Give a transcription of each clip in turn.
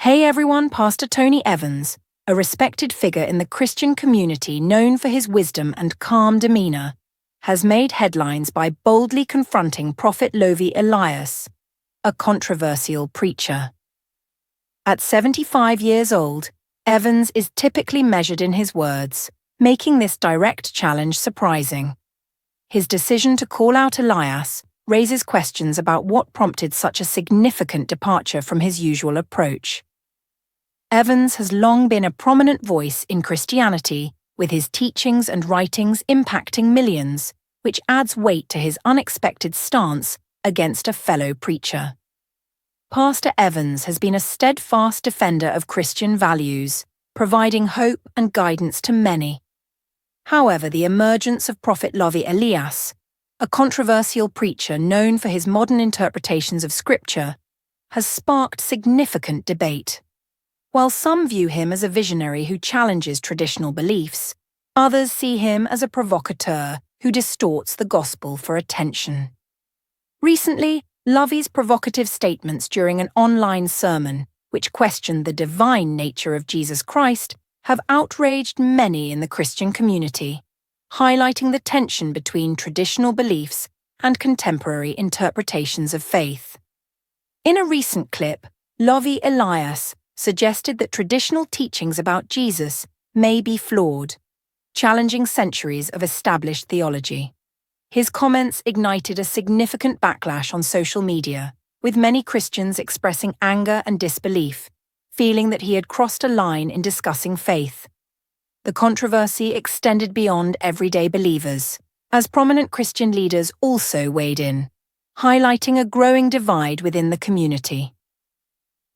Hey everyone, Pastor Tony Evans, a respected figure in the Christian community known for his wisdom and calm demeanor, has made headlines by boldly confronting Prophet Lovey Elias, a controversial preacher. At 75 years old, Evans is typically measured in his words, making this direct challenge surprising. His decision to call out Elias raises questions about what prompted such a significant departure from his usual approach. Evans has long been a prominent voice in Christianity, with his teachings and writings impacting millions, which adds weight to his unexpected stance against a fellow preacher. Pastor Evans has been a steadfast defender of Christian values, providing hope and guidance to many. However, the emergence of Prophet Lovey Elias, a controversial preacher known for his modern interpretations of Scripture, has sparked significant debate. While some view him as a visionary who challenges traditional beliefs, others see him as a provocateur who distorts the gospel for attention. Recently, Lovey's provocative statements during an online sermon, which questioned the divine nature of Jesus Christ, have outraged many in the Christian community, highlighting the tension between traditional beliefs and contemporary interpretations of faith. In a recent clip, Lovy Elias suggested that traditional teachings about Jesus may be flawed, challenging centuries of established theology. His comments ignited a significant backlash on social media, with many Christians expressing anger and disbelief, feeling that he had crossed a line in discussing faith. The controversy extended beyond everyday believers, as prominent Christian leaders also weighed in, highlighting a growing divide within the community.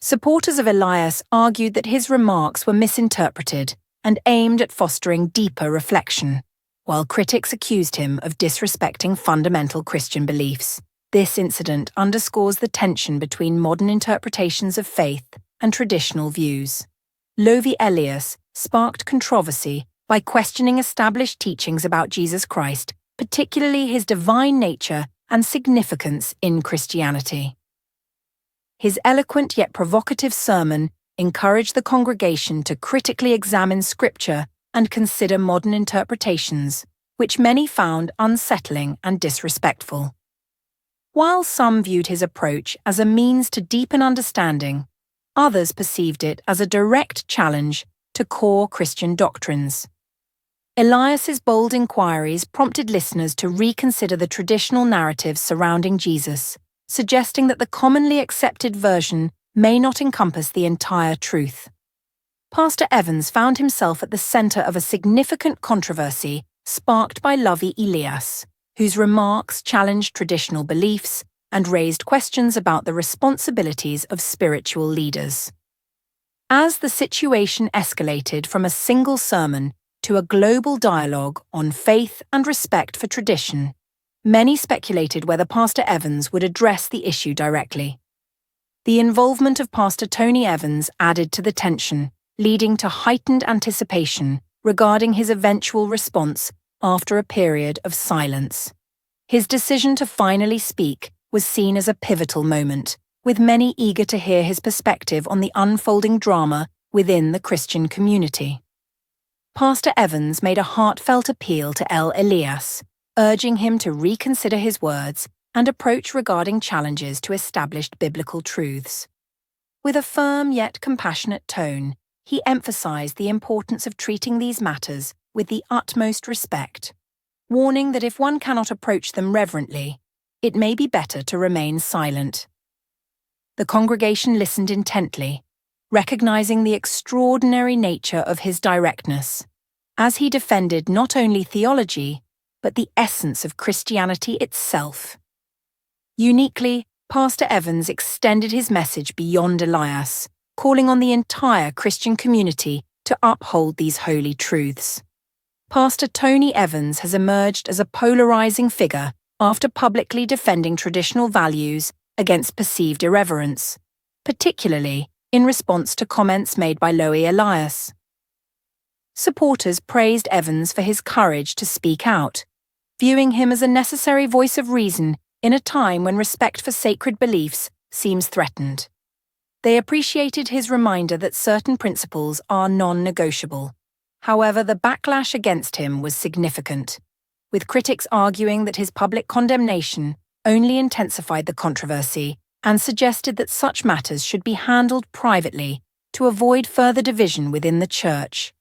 Supporters of Elias argued that his remarks were misinterpreted and aimed at fostering deeper reflection, while critics accused him of disrespecting fundamental Christian beliefs. This incident underscores the tension between modern interpretations of faith and traditional views. Lovy Elias sparked controversy by questioning established teachings about Jesus Christ, particularly his divine nature and significance in Christianity. His eloquent yet provocative sermon encouraged the congregation to critically examine Scripture and consider modern interpretations, which many found unsettling and disrespectful. While some viewed his approach as a means to deepen understanding, others perceived it as a direct challenge to core Christian doctrines. Elias's bold inquiries prompted listeners to reconsider the traditional narratives surrounding Jesus, suggesting that the commonly accepted version may not encompass the entire truth. Pastor Evans found himself at the center of a significant controversy sparked by Lovy Elias, whose remarks challenged traditional beliefs and raised questions about the responsibilities of spiritual leaders. As the situation escalated from a single sermon to a global dialogue on faith and respect for tradition, many speculated whether Pastor Evans would address the issue directly. The involvement of Pastor Tony Evans added to the tension, leading to heightened anticipation regarding his eventual response after a period of silence. His decision to finally speak was seen as a pivotal moment, with many eager to hear his perspective on the unfolding drama within the Christian community. Pastor Evans made a heartfelt appeal to Elias, urging him to reconsider his words and approach regarding challenges to established biblical truths. With a firm yet compassionate tone, he emphasized the importance of treating these matters with the utmost respect, warning that if one cannot approach them reverently, it may be better to remain silent. The congregation listened intently, recognizing the extraordinary nature of his directness, as he defended not only theology, but the essence of Christianity itself. Uniquely, Pastor Evans extended his message beyond Elias, calling on the entire Christian community to uphold these holy truths. Pastor Tony Evans has emerged as a polarizing figure after publicly defending traditional values against perceived irreverence, particularly in response to comments made by Lovey Elias. Supporters praised Evans for his courage to speak out, viewing him as a necessary voice of reason in a time when respect for sacred beliefs seems threatened. They appreciated his reminder that certain principles are non-negotiable. However, the backlash against him was significant, with critics arguing that his public condemnation only intensified the controversy and suggested that such matters should be handled privately to avoid further division within the Church.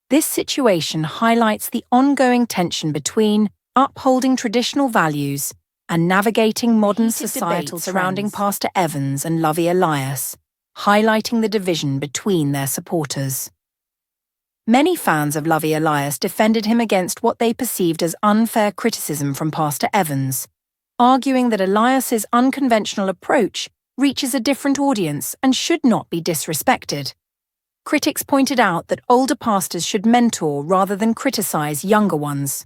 This situation highlights the ongoing tension between upholding traditional values and navigating modern societal surrounding Pastor Evans and Lovey Elias, highlighting the division between their supporters. Many fans of Lovey Elias defended him against what they perceived as unfair criticism from Pastor Evans, arguing that Elias's unconventional approach reaches a different audience and should not be disrespected. Critics pointed out that older pastors should mentor rather than criticize younger ones.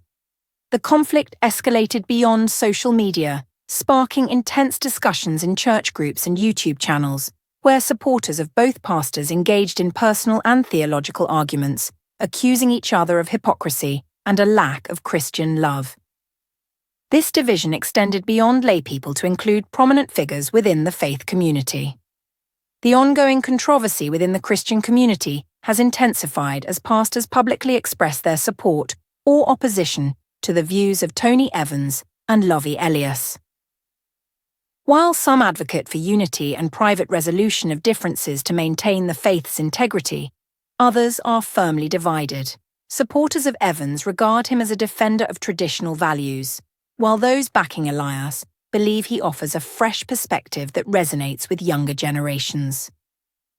The conflict escalated beyond social media, sparking intense discussions in church groups and YouTube channels, where supporters of both pastors engaged in personal and theological arguments, accusing each other of hypocrisy and a lack of Christian love. This division extended beyond laypeople to include prominent figures within the faith community. The ongoing controversy within the Christian community has intensified as pastors publicly express their support or opposition to the views of Tony Evans and Lovy Elias. While some advocate for unity and private resolution of differences to maintain the faith's integrity, others are firmly divided. Supporters of Evans regard him as a defender of traditional values, while those backing Elias believe he offers a fresh perspective that resonates with younger generations.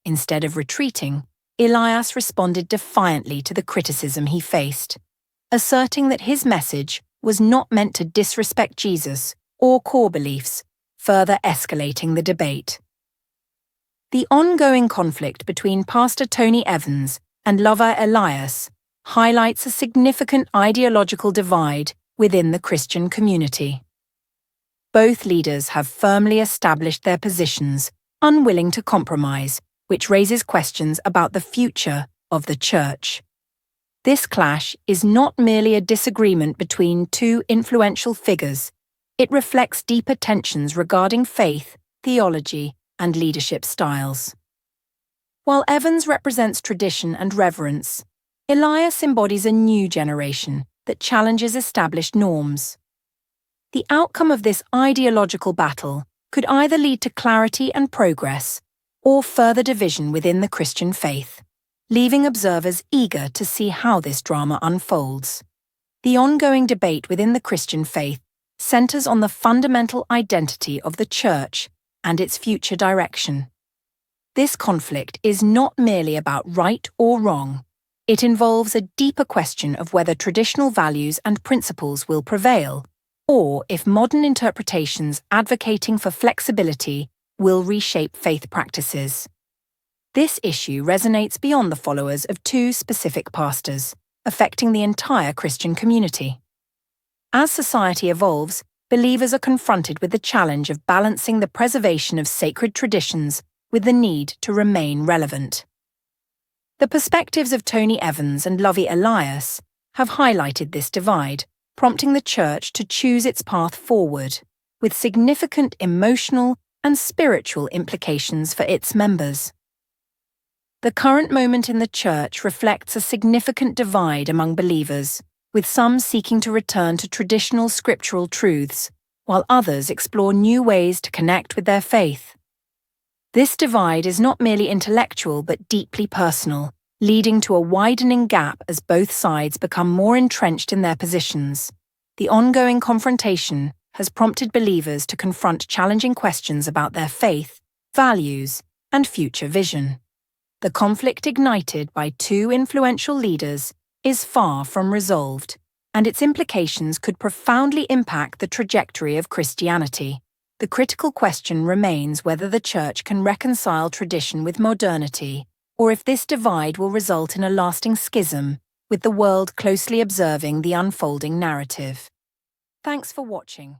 Instead of retreating, Elias responded defiantly to the criticism he faced, asserting that his message was not meant to disrespect Jesus or core beliefs, further escalating the debate. The ongoing conflict between Pastor Tony Evans and Lovey Elias highlights a significant ideological divide within the Christian community. Both leaders have firmly established their positions, unwilling to compromise, which raises questions about the future of the Church. This clash is not merely a disagreement between two influential figures. It reflects deeper tensions regarding faith, theology, and leadership styles. While Evans represents tradition and reverence, Elias embodies a new generation that challenges established norms. The outcome of this ideological battle could either lead to clarity and progress or further division within the Christian faith, leaving observers eager to see how this drama unfolds. The ongoing debate within the Christian faith centers on the fundamental identity of the Church and its future direction. This conflict is not merely about right or wrong. It involves a deeper question of whether traditional values and principles will prevail, or if modern interpretations advocating for flexibility will reshape faith practices. This issue resonates beyond the followers of two specific pastors, affecting the entire Christian community. As society evolves, believers are confronted with the challenge of balancing the preservation of sacred traditions with the need to remain relevant. The perspectives of Tony Evans and Lovey Elias have highlighted this divide, prompting the Church to choose its path forward, with significant emotional and spiritual implications for its members. The current moment in the Church reflects a significant divide among believers, with some seeking to return to traditional scriptural truths, while others explore new ways to connect with their faith. This divide is not merely intellectual but deeply personal, leading to a widening gap as both sides become more entrenched in their positions. The ongoing confrontation has prompted believers to confront challenging questions about their faith, values, and future vision. The conflict ignited by two influential leaders is far from resolved, and its implications could profoundly impact the trajectory of Christianity. The critical question remains whether the Church can reconcile tradition with modernity, or if this divide will result in a lasting schism, with the world closely observing the unfolding narrative. Thanks for watching.